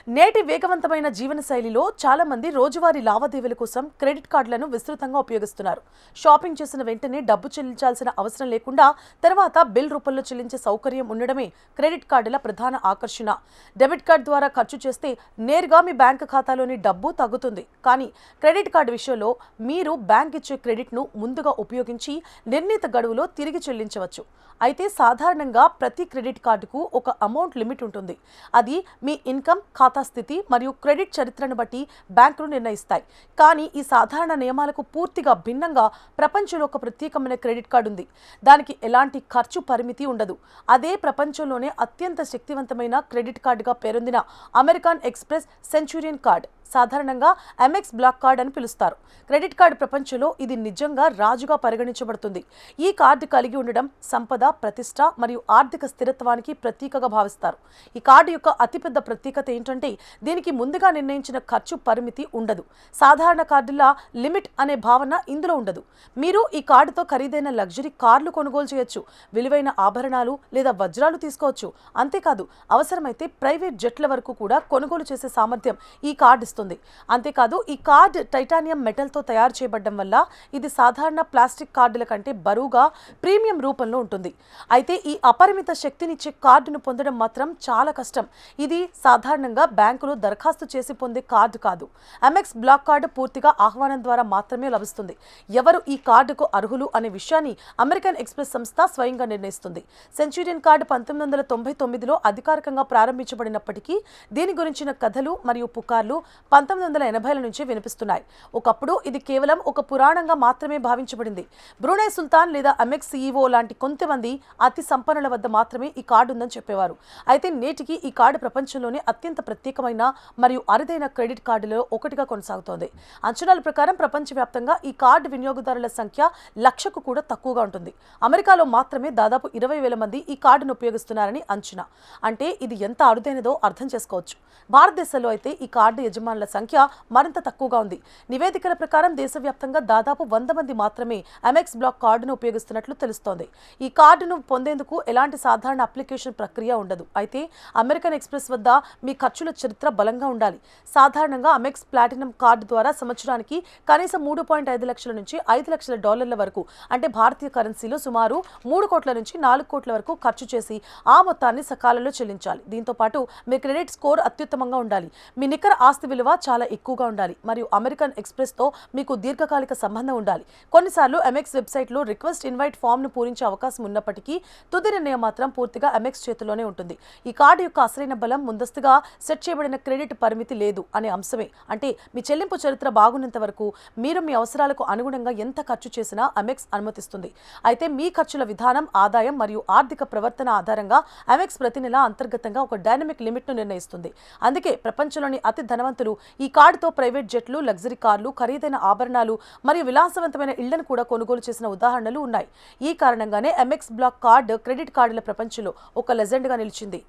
నేటి వేగవంతమైన జీవనశైలిలో చాలా మంది రోజువారీ లావాదేవీల కోసం క్రెడిట్ కార్డులను విస్తృతంగా ఉపయోగిస్తున్నారు. షాపింగ్ చేసిన వెంటనే డబ్బు చెల్లించాల్సిన అవసరం లేకుండా తర్వాత బిల్ రూపంలో చెల్లించే సౌకర్యం ఉండడమే క్రెడిట్ కార్డుల ప్రధాన ఆకర్షణ. డెబిట్ కార్డు ద్వారా ఖర్చు చేస్తే నేరుగా మీ బ్యాంక్ ఖాతాలోని డబ్బు తగ్గుతుంది. కానీ క్రెడిట్ కార్డు విషయంలో మీరు బ్యాంక్ ఇచ్చే క్రెడిట్ను ముందుగా ఉపయోగించి నిర్ణీత గడువులో తిరిగి చెల్లించవచ్చు. అయితే సాధారణంగా ప్రతి క్రెడిట్ కార్డుకు ఒక అమౌంట్ లిమిట్ ఉంటుంది. అది మీ ఇన్కమ్, ఖాతా స్థితి మరియు క్రెడిట్ చరిత్రను బట్టి బ్యాంకులు నిర్ణయిస్తాయి. కానీ ఈ సాధారణ నియమాలకు పూర్తిగా భిన్నంగా ప్రపంచంలో ఒక ప్రత్యేకమైన క్రెడిట్ కార్డు ఉంది. దానికి ఎలాంటి ఖర్చు పరిమితి ఉండదు. అదే ప్రపంచంలోనే అత్యంత శక్తివంతమైన క్రెడిట్ కార్డుగా పేరొందిన అమెరికన్ ఎక్స్ప్రెస్ సెంచురియన్ కార్డ్, సాధారణంగా ఎంఎక్స్ బ్లాక్ కార్డ్ అని పిలుస్తారు. క్రెడిట్ కార్డు ప్రపంచంలో ఇది నిజంగా రాజుగా పరిగణించబడుతుంది. ఈ కార్డు కలిగి ఉండడం సంపద, ప్రతిష్ట మరియు ఆర్థిక స్థిరత్వానికి ప్రతీకగా భావిస్తారు. ఈ కార్డు యొక్క అతిపెద్ద ప్రత్యేకత ఏంటంటే దీనికి ముందుగా నిర్ణయించిన ఖర్చు పరిమితి ఉండదు. సాధారణ కార్డుల లిమిట్ అనే భావన ఇందులో ఉండదు. మీరు ఈ కార్డుతో ఖరీదైన లగ్జరీ కార్లు కొనుగోలు చేయొచ్చు, విలువైన ఆభరణాలు లేదా వజ్రాలు తీసుకోవచ్చు. అంతేకాదు అవసరమైతే ప్రైవేట్ జెట్ల వరకు కూడా కొనుగోలు చేసే సామర్థ్యం ఈ కార్డు ఇస్తుంది. అంతేకాదు ఈ కార్డ్ టైటానియం మెటల్తో తయారు చేయబడడం వల్ల ఇది సాధారణ ప్లాస్టిక్ కార్డుల కంటే బరువుగా ప్రీమియం రూపంలో ఉంటుంది. అయితే ఈ అపరిమిత శక్తినిచ్చే కార్డును పొందడం మాత్రం చాలా కష్టం. ఇది సాధారణంగా బ్యాంకులో దరఖాస్తు చేసి పొందే కార్డు కాదు. ఎంఎక్స్ బ్లాక్ కార్డు పూర్తిగా ఆహ్వానం ద్వారా మాత్రమే లభిస్తుంది. ఎవరు ఈ కార్డుకు అర్హులు అనే విషయాన్ని అమెరికన్ ఎక్స్ప్రెస్ సంస్థ స్వయంగా నిర్ణయిస్తుంది. సెంచురియన్ కార్డు 1999లో అధికారికంగా ప్రారంభించబడినప్పటికీ దీని గురించిన కథలు మరియు పుకార్లు 1980ల నుంచి వినిపిస్తున్నాయి. ఒకప్పుడు ఇది కేవలం ఒక పురాణంగా మాత్రమే భావించబడింది. బ్రూనై సుల్తాన్ లేదా ఎంఎక్స్ సీఈఓ లాంటి కొంతమంది అతి సంపన్నుల వద్ద మాత్రమే ఈ కార్డు ఉందని చెప్పేవారు. అయితే నేటికి ఈ కార్డు ప్రపంచంలోనే అత్యంత ప్రత్యేకమైన మరియు అరుదైన క్రెడిట్ కార్డులలో ఒకటిగా కొనసాగుతోంది. అంచనాల ప్రకారం ప్రపంచవ్యాప్తంగా ఈ కార్డు వినియోగదారుల సంఖ్య 1,00,000కు కూడా తక్కువగా ఉంటుంది. అమెరికాలో మాత్రమే దాదాపు 20,000 మంది ఈ కార్డును ఉపయోగిస్తున్నారని అంచనా. అంటే ఇది ఎంత అరుదైనదో అర్థం చేసుకోవచ్చు. భారతదేశంలో అయితే ఈ కార్డు యజమానుల సంఖ్య మరింత తక్కువగా ఉంది. నివేదికల ప్రకారం దేశవ్యాప్తంగా దాదాపు 100 మంది మాత్రమే ఎంఎక్స్ బ్లాక్ కార్డును ఉపయోగిస్తున్నట్లు తెలుస్తోంది. ఈ కార్డును పొందేందుకు ఎలాంటి సాధారణ అప్లికేషన్ ప్రక్రియ ఉండదు. అయితే అమెరికన్ ఎక్స్ప్రెస్ వద్ద మీ ఖర్చుల చరిత్ర బలంగా ఉండాలి. సాధారణంగా ఎంఎక్స్ ప్లాటినం కార్డు ద్వారా సంవత్సరానికి కనీసం 3.5 లక్షల నుంచి 5 లక్షల డాలర్ల వరకు, అంటే భారతీయ కరెన్సీలో సుమారు 3 కోట్ల నుంచి 4 కోట్ల వరకు ఖర్చు చేసి ఆ మొత్తాన్ని సకాలంలో చెల్లించాలి. దీంతో పాటు మీ క్రెడిట్ స్కోర్ అత్యుత్తమంగా ఉండాలి. మీ నికర ఆస్తి విలువ చాలా ఎక్కువగా ఉండాలి మరియు అమెరికన్ ఎక్స్ప్రెస్తో మీకు దీర్ఘకాలిక సంబంధం ఉండాలి. కొన్నిసార్లు ఎంఎక్స్ వెబ్సైట్లో రిక్వెస్ట్ ఇన్వైట్ ఫామ్ను పూరించే అవకాశం ఉన్నప్పటికీ తుది నిర్ణయం మాత్రం పూర్తిగా ఎంఎక్స్ చేతిలోనే ఉంటుంది. ఈ కార్డు యొక్క అసలైన బలం ముందస్తుగా సెట్ చేయబడిన క్రెడిట్ పరిమితి లేదు అనే అంశమే. అంటే మీ చెల్లింపు చరిత్ర బాగున్నంత వరకు మీరు మీ అవసరాలకు అనుగుణంగా ఎంత ఖర్చు చేసినా ఎంఎక్స్ అనుమతిస్తుంది. అయితే మీ ఖర్చుల విధానం, ఆదాయం మరియు ఆర్థిక ప్రవర్తన ఆధారంగా ఎంఎక్స్ ప్రతి నెల అంతర్గతంగా ఒక డైనమిక్ లిమిట్ను నిర్ణయిస్తుంది. అందుకే ప్రపంచంలోని అతి ధనవంతులు ఈ కార్డుతో ప్రైవేట్ జెట్లు, లగ్జరీ కార్లు, ఖరీదైన ఆభరణాలు మరియు విలాసవంతమైన ఇళ్లను కూడా కొనుగోలు చేసిన ఉదాహరణలు ఉన్నాయి. ఈ కారణంగానే ఎంఎక్స్ బ్లాక్ కార్డు క్రెడిట్ కార్డుల ప్రపంచంలో ఒక లెజెండ్గా నిలిచింది.